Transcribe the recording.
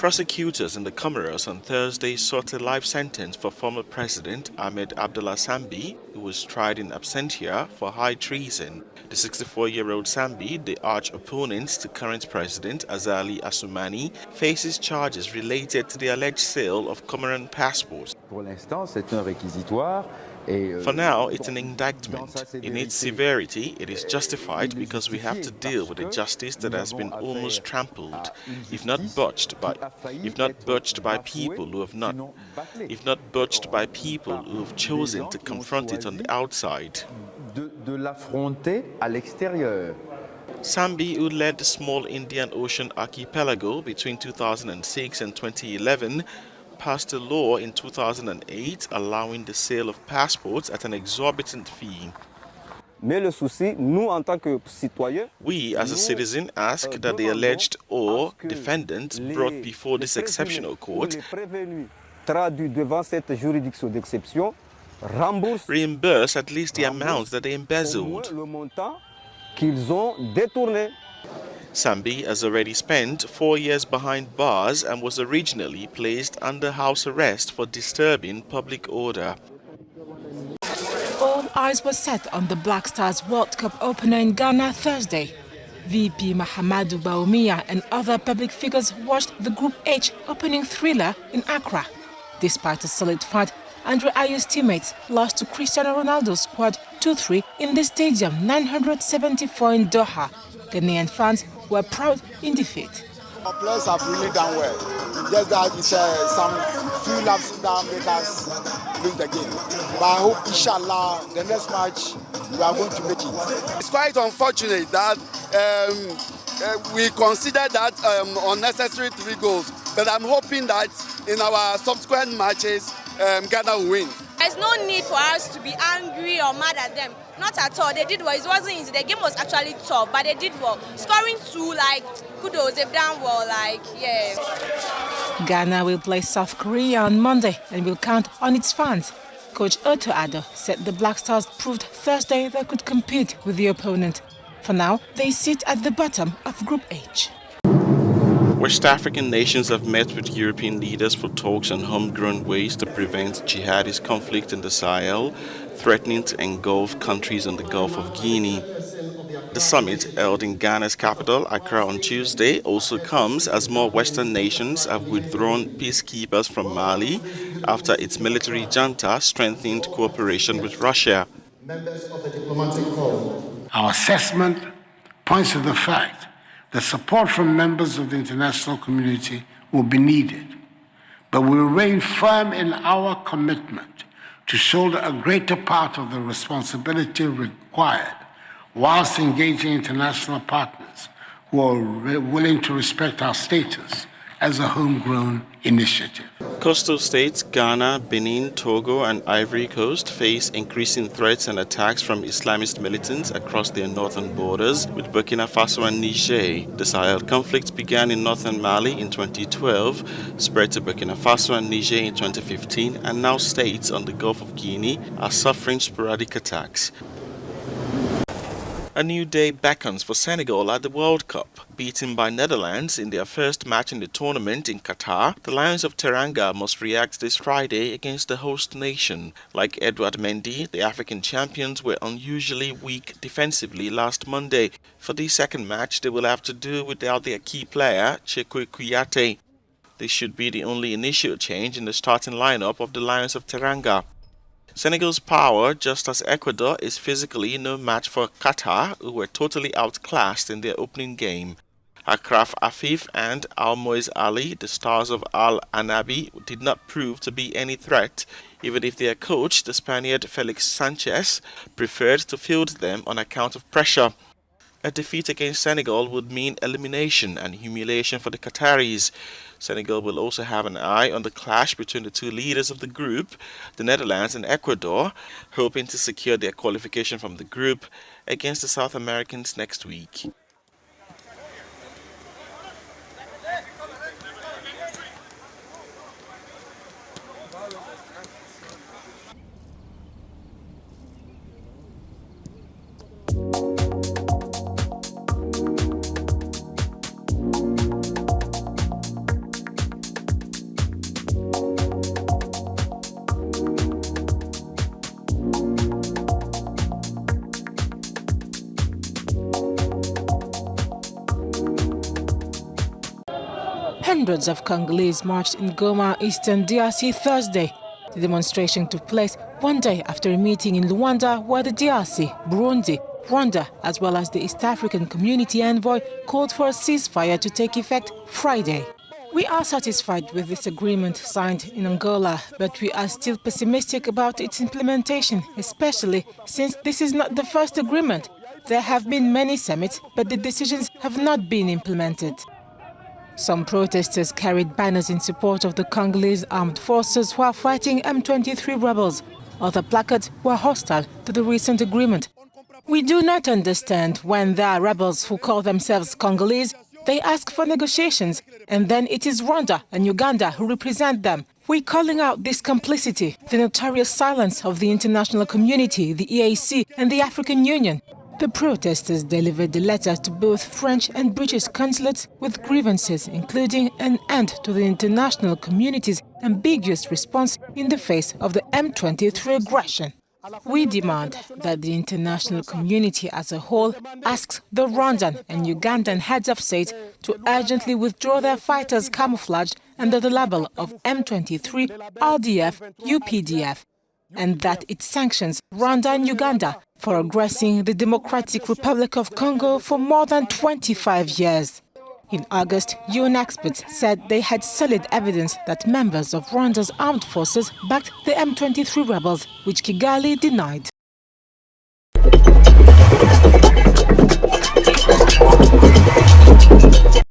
Prosecutors in the Comoros on Thursday sought a life sentence for former President Ahmed Abdullah Sambi, who was tried in absentia for high treason. The 64-year-old Sambi, the arch-opponent to current President Azali Assoumani, faces charges related to the alleged sale of Comoran passports. Pour l'instant, c'est un réquisitoire. For now, it's an indictment. In its severity, it is justified because we have to deal with a justice that has been almost trampled, if not botched by people who have chosen to confront it on the outside. De l'affronter à l'extérieur. Sambi, who led the small Indian Ocean archipelago between 2006 and 2011, passed a law in 2008 allowing the sale of passports at an exorbitant fee. Mais le souci, nous en tant que citoyens, we as a citizen ask that the alleged or defendants brought before this exceptional court reimburse at least the amounts that they embezzled. Sambi has already spent 4 years behind bars and was originally placed under house arrest for disturbing public order. All eyes were set on the Black Stars World Cup opener in Ghana Thursday. VP Mahamadou Bawumia and other public figures watched the Group H opening thriller in Accra. Despite a solid fight, Andre Ayew's teammates lost to Cristiano Ronaldo's squad 2-3 in the stadium 974 in Doha. Ghanaian fans were proud in defeat. Our players have really done well. Just that it's some few laps that make us lose the game. But I hope, inshallah, the next match we are going to make it. It's quite unfortunate that we consider that unnecessary 3 goals. But I'm hoping that in our subsequent matches, Ghana will win. There's no need for us to be angry or mad at them. Not at all. They did well. It wasn't easy. The game was actually tough, but they did well. Scoring 2, kudos, they've done well, yeah. Ghana will play South Korea on Monday and will count on its fans. Coach Akufo-Addo said the Black Stars proved Thursday they could compete with the opponent. For now, they sit at the bottom of Group H. West African nations have met with European leaders for talks on homegrown ways to prevent jihadist conflict in the Sahel, threatening to engulf countries in the Gulf of Guinea. The summit, held in Ghana's capital, Accra, on Tuesday, also comes as more Western nations have withdrawn peacekeepers from Mali after its military junta strengthened cooperation with Russia. Our assessment points to the fact that support from members of the international community will be needed, but we remain firm in our commitment to shoulder a greater part of the responsibility required whilst engaging international partners who are willing to respect our status as a homegrown initiative. Coastal states Ghana, Benin, Togo, and Ivory Coast face increasing threats and attacks from Islamist militants across their northern borders with Burkina Faso and Niger. The Sahel conflict began in northern Mali in 2012, spread to Burkina Faso and Niger in 2015, and now states on the Gulf of Guinea are suffering sporadic attacks. A new day beckons for Senegal at the World Cup. Beaten by Netherlands in their first match in the tournament in Qatar, the Lions of Teranga must react this Friday against the host nation. Like Edouard Mendy, the African champions were unusually weak defensively last Monday. For the second match, they will have to do without their key player, Chekwe Kouyaté. This should be the only initial change in the starting lineup of the Lions of Teranga. Senegal's power, just as Ecuador, is physically no match for Qatar, who were totally outclassed in their opening game. Akraf Afif and Almoez Ali, the stars of Al Anabi, did not prove to be any threat, even if their coach, the Spaniard Felix Sanchez, preferred to field them on account of pressure. A defeat against Senegal would mean elimination and humiliation for the Qataris. Senegal will also have an eye on the clash between the two leaders of the group, the Netherlands and Ecuador, hoping to secure their qualification from the group against the South Americans next week. Hundreds of Congolese marched in Goma, eastern DRC Thursday. The demonstration took place one day after a meeting in Luanda where the DRC, Burundi, Rwanda, as well as the East African Community envoy called for a ceasefire to take effect Friday. We are satisfied with this agreement signed in Angola, but we are still pessimistic about its implementation, especially since this is not the first agreement. There have been many summits, but the decisions have not been implemented. Some protesters carried banners in support of the Congolese armed forces who are fighting M23 rebels. Other placards were hostile to the recent agreement. We do not understand when there are rebels who call themselves Congolese, they ask for negotiations, and then it is Rwanda and Uganda who represent them. We're calling out this complicity, the notorious silence of the international community, the EAC and the African Union. The protesters delivered a letter to both French and British consulates with grievances, including an end to the international community's ambiguous response in the face of the M23 aggression. We demand that the international community as a whole asks the Rwandan and Ugandan heads of state to urgently withdraw their fighters camouflaged under the label of M23, RDF, UPDF, and that it sanctions Rwanda and Uganda for aggressing the Democratic Republic of Congo for more than 25 years. In August, UN experts said they had solid evidence that members of Rwanda's armed forces backed the M23 rebels, which Kigali denied.